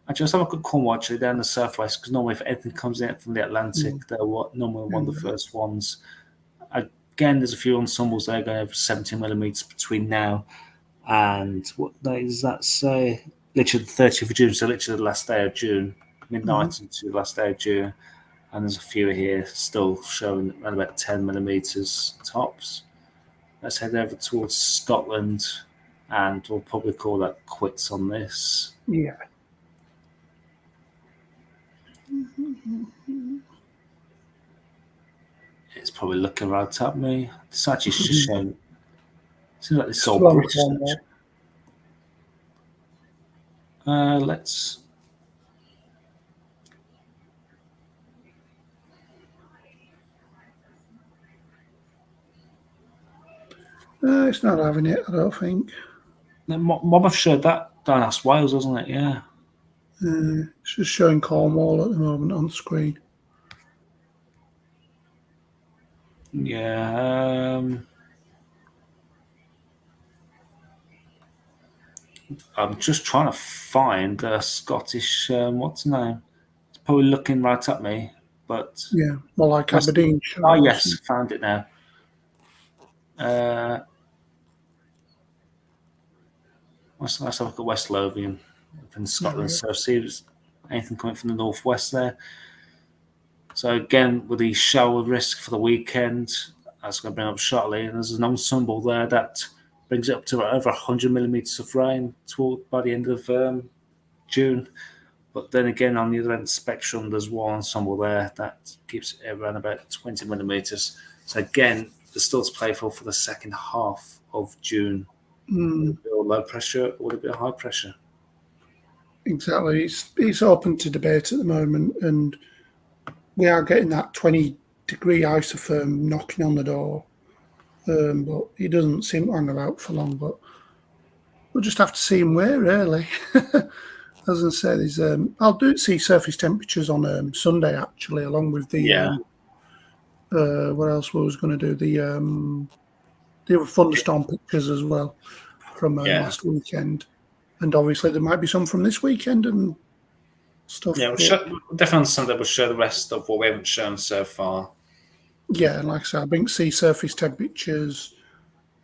let's have a look at Cornwall actually down the southwest, because normally if anything comes in from the Atlantic, they're normally one of the first ones. Again, there's a few ensembles there going over 70 millimeters between now and what day does that say? Literally the 30th of June, so literally the last day of June, midnight into the last day of June. And there's a few here still showing around about 10 millimeters tops. Let's head over towards Scotland, and we'll probably call that quits on this. Yeah. It's probably looking right at me. It's actually just showing. Seems like it's all British. Let's. It's not having it, I don't think. Monmouth showed that down that's Wales, wasn't it? Yeah. It's just showing Cornwall at the moment on screen. Yeah. I'm just trying to find Scottish. What's the name? It's probably looking right at me, but yeah, more like Aberdeen. Oh yes, found it now. Let's have a look at West Lothian in Scotland. So see, anything coming from the northwest there. So again, with the shower risk for the weekend, that's going to bring up shortly. And there's an ensemble there that brings it up to over 100 millimeters of rain by the end of June. But then again, on the other end of the spectrum, there's one ensemble there that keeps it around about 20 millimeters. So again, there's still to play for the second half of June. Would it be low pressure or would it be a high pressure? Exactly. It's open to debate at the moment, and we are getting that 20-degree isotherm knocking on the door. But he doesn't seem to hang about for long. But we'll just have to see him where, really. As I say, there's I'll see surface temperatures on Sunday, actually, along with the what else we was going to do, the other thunderstorm pictures as well from last weekend, and obviously there might be some from this weekend and stuff. Yeah, definitely on Sunday we'll show the rest of what we haven't shown so far. Yeah, like I said, I think see surface temperatures.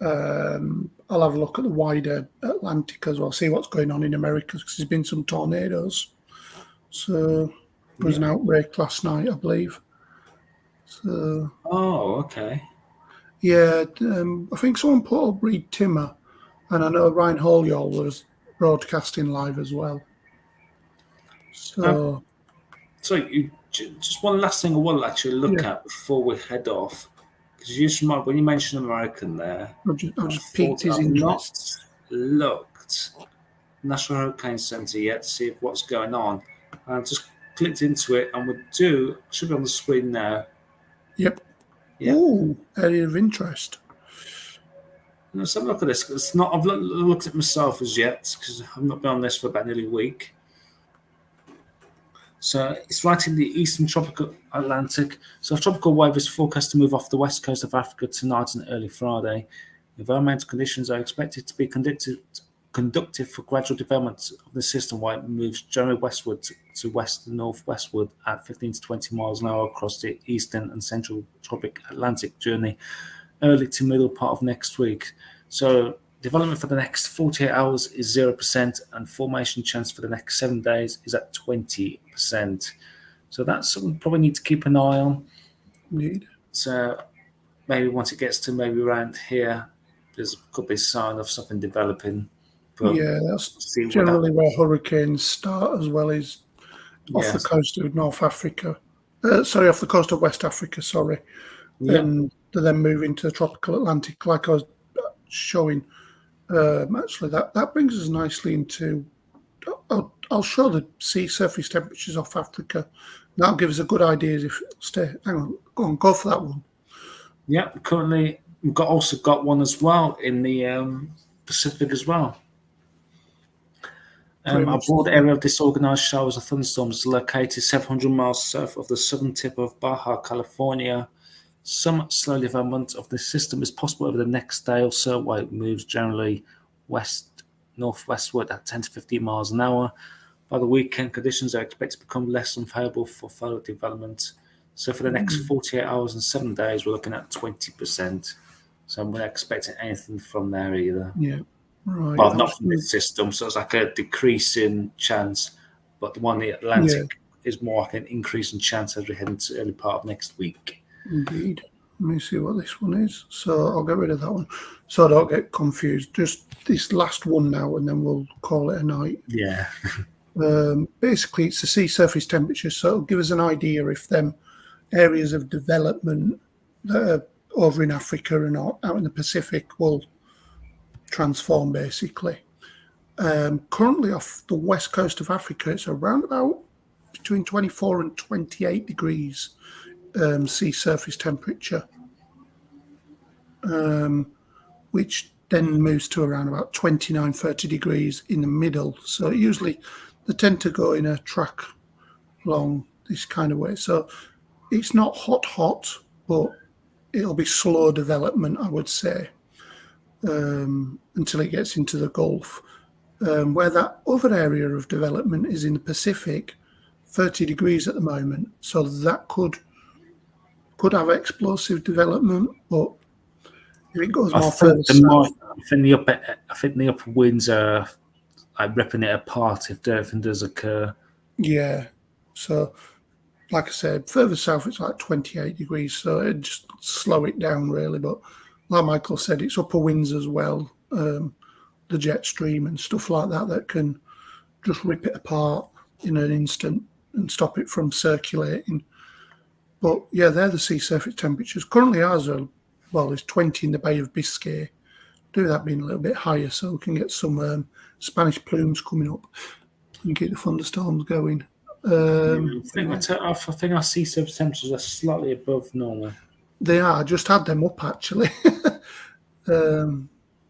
I'll have a look at the wider Atlantic as well, see what's going on in America, because there's been some tornadoes. So there was an outbreak last night, I believe. So. Oh, okay. Yeah, I think someone put up Reed Timmer, and I know Ryan Holyall was broadcasting live as well. So, just one last thing I want to actually look at before we head off, because you just remember when you mentioned American there, I've just piqued his interest. Not looked National Hurricane Center yet to see what's going on. I just clicked into it, and should be on the screen now. Yep. Oh, area of interest. Let's have a look at this. It's not. I've looked at it myself as yet because I've not been on this for about nearly a week. So it's right in the eastern tropical Atlantic. So a tropical wave is forecast to move off the west coast of Africa tonight and early Friday. Environmental conditions are expected to be conductive for gradual development of the system while it moves generally westward to west and northwestward at 15 to 20 miles an hour across the eastern and central tropic Atlantic journey early to middle part of next week. So development for the next 48 hours is 0%, and formation chance for the next 7 days is at 20%. So that's something we probably need to keep an eye on. Indeed. So maybe once it gets to maybe around here, could be a sign of something developing. But that's generally where hurricanes start, as well as off the coast of North Africa. Off the coast of West Africa, and they then move into the tropical Atlantic, like I was showing. Actually, that brings us nicely into. I'll show the sea surface temperatures off Africa. That'll give us a good idea if stay. Hang on, go for that one. Yeah, currently we've also got one as well in the Pacific as well. A broad area of disorganized showers of thunderstorms is located 700 miles south of the southern tip of Baja California. Some slow development of the system is possible over the next day or so, while it moves generally west-northwestward at 10 to 15 miles an hour. By the weekend, conditions are expected to become less unfavorable for further development. So for the next 48 hours and 7 days, we're looking at 20%. So I'm not expecting anything from there either. Yeah, right. Well, not from this system, so it's like a decrease in chance. But the one in the Atlantic is more like an increase in chance as we head into the early part of next week. Indeed. Let me see what this one is. So I'll get rid of that one so I don't get confused. Just this last one now, and then we'll call it a night. Yeah. Basically, it's the sea surface temperature, so it'll give us an idea if them areas of development that are over in Africa and out in the Pacific will transform, basically. Currently, off the west coast of Africa, it's around about between 24 and 28 degrees. Sea surface temperature, which then moves to around about 29, 30 degrees in the middle. So usually they tend to go in a track along this kind of way. So it's not hot, but it'll be slow development, I would say, until it gets into the Gulf. Where that other area of development is in the Pacific, 30 degrees at the moment. So that could have explosive development, but if it goes more further south, I think the upper winds are like ripping it apart if anything does occur. Yeah. So, like I said, further south it's like 28 degrees, so it just slow it down really. But like Michael said, it's upper winds as well, the jet stream and stuff like that can just rip it apart in an instant and stop it from circulating. But yeah, they're the sea surface temperatures. Currently ours are, well, it's 20 in the Bay of Biscay. Do that being a little bit higher so we can get some Spanish plumes coming up and keep the thunderstorms going. I think our sea surface temperatures are slightly above normal. They are. I just had them up actually.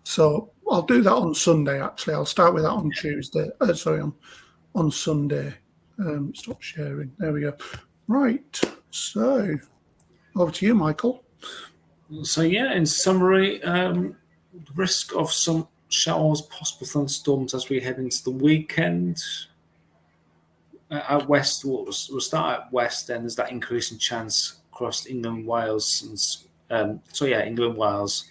So I'll do that on Sunday. Actually, I'll start with that on Tuesday. On Sunday. Stop sharing. There we go. Right. So over to you, Michael. So yeah, in summary, the risk of some showers, possible thunderstorms as we head into the weekend. At west, we'll start at west, then there's that increasing chance across England, Wales, and England, Wales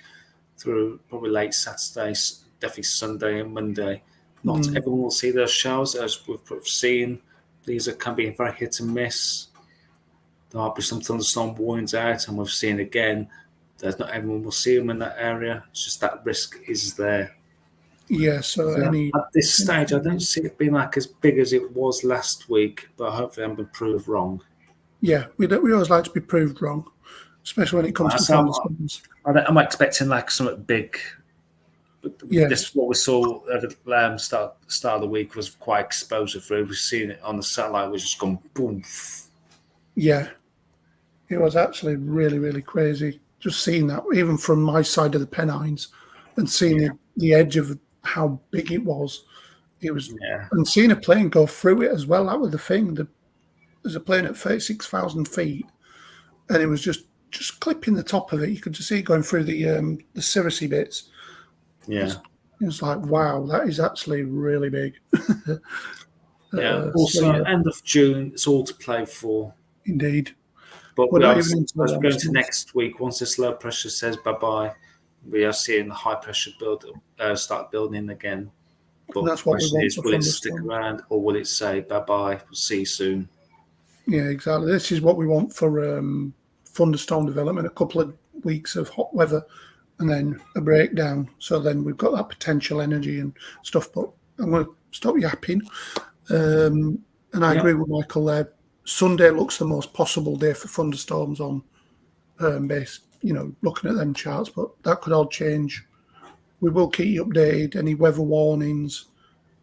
through probably late Saturday, definitely Sunday and Monday. Not everyone will see those showers, as we've seen. These can be very hit and miss. There might be some thunderstorm warnings out, and we've seen again that not everyone will see them in that area. It's just that risk is there. Yeah, so at this stage, I don't see it being like as big as it was last week, but hopefully I'm been proved wrong. Yeah, we always like to be proved wrong, especially when it comes to thunderstorms. I'm expecting like something big. But this what we saw at the start of the week was quite exposure through. We've seen it on the satellite, which has gone boom. Yeah, it was actually really, really crazy. Just seeing that, even from my side of the Pennines, and seeing the edge of how big it was. It was, and seeing a plane go through it as well. That was the thing. There's a plane at 36,000 feet, and it was just clipping the top of it. You could just see it going through the cirrusy bits. Yeah, it was like, wow, that is actually really big. Also, end of June, it's all to play for. Indeed. But we are going to next week. Once this low pressure says bye-bye, we are seeing the high pressure start building again. But that's what the question is, will it stick around or will it say bye-bye? We'll see you soon. Yeah, exactly. This is what we want for thunderstorm development, a couple of weeks of hot weather and then a breakdown. So then we've got that potential energy and stuff. But I'm going to stop yapping. And I agree with Michael there. Sunday looks the most possible day for thunderstorms on base, looking at them charts, but that could all change. We will keep you updated. Any weather warnings,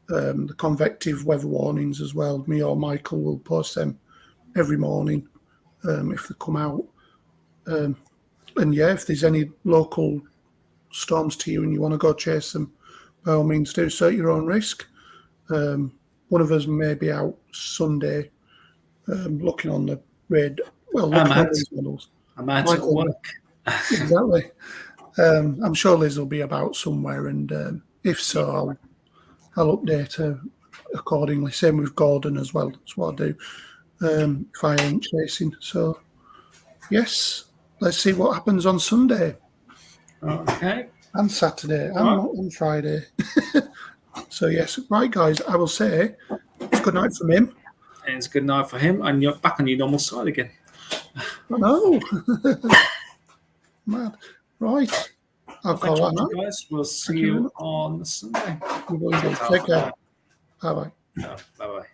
the convective weather warnings as well. Me or Michael will post them every morning if they come out. And if there's any local storms to you and you want to go chase them, by all means do so at your own risk. One of us may be out Sunday looking on the red. Well, looking at these models. I'm out at work. Exactly. I'm sure Liz will be about somewhere, and if so, I'll update her accordingly. Same with Gordon as well. That's what I do if I ain't chasing. So, yes, let's see what happens on Sunday. Okay. And Saturday and on Friday. So, yes. Right, guys, I will say it's good night from him. And it's a good night for him, and you're back on your normal side again. I know. Mad. Right. I'll call that night. Guys, we'll see you on Sunday. Take care. Bye-bye. Bye-bye.